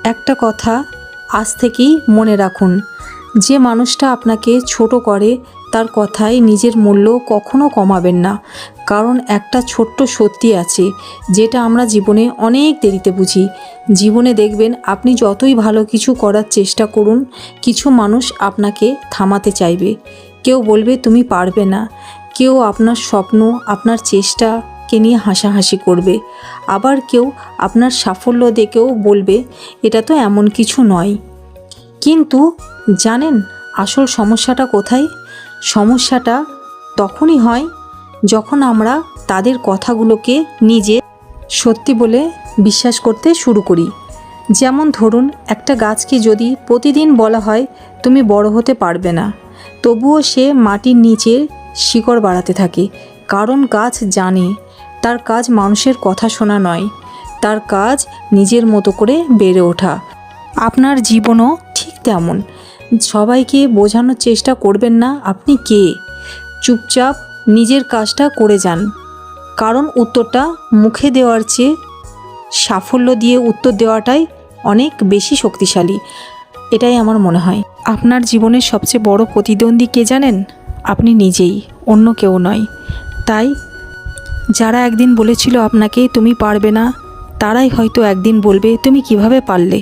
একটা কথা আজ থেকেই মনে রাখুন, যে মানুষটা আপনাকে ছোট করে তার কথায় নিজের মূল্য কখনো কমাবেন না। কারণ একটা ছোট্ট সত্যি আছে যেটা আমরা জীবনে অনেক দেরিতে বুঝি। জীবনে দেখবেন আপনি যতই ভালো কিছু করার চেষ্টা করুন, কিছু মানুষ আপনাকে থামাতে চাইবে। কেউ বলবে তুমি পারবে না, কেউ আপনার স্বপ্ন আপনার চেষ্টাকে নিয়ে হাসাহাসি করবে, আবার কেউ আপনার সাফল্য দেখেও বলবে এটা তো এমন কিছু নয়। কিন্তু জানেন আসল সমস্যাটা কোথায়? সমস্যাটা তখনই হয় যখন আমরা তাদের কথাগুলোকে নিজে সত্যি বলে বিশ্বাস করতে শুরু করি। যেমন ধরুন, একটা গাছকে যদি প্রতিদিন বলা হয় তুমি বড় হতে পারবে না, তবুও সে মাটির নিচে শিকড় বাড়াতে থাকে। কারণ গাছ জানে তার কাজ মানুষের কথা শোনা নয়, তার কাজ নিজের মতো করে বেড়ে ওঠা। আপনার জীবনও ঠিক তেমন। সবাইকে বোঝানোর চেষ্টা করবেন না আপনি কে, চুপচাপ নিজের কাজটা করে যান। কারণ উত্তরটা মুখে দেওয়ার চেয়ে সাফল্য দিয়ে উত্তর দেওয়াটাই অনেক বেশি শক্তিশালী, এটাই আমার মনে হয়। আপনার জীবনের সবচেয়ে বড় প্রতিদ্বন্দ্বী কে জানেন? আপনি নিজেই, অন্য কেউ নয়। তাই যারা একদিন বলেছিল আপনাকে তুমি পারবে না, তারাই হয়তো একদিন বলবে তুমি কিভাবে পারলে।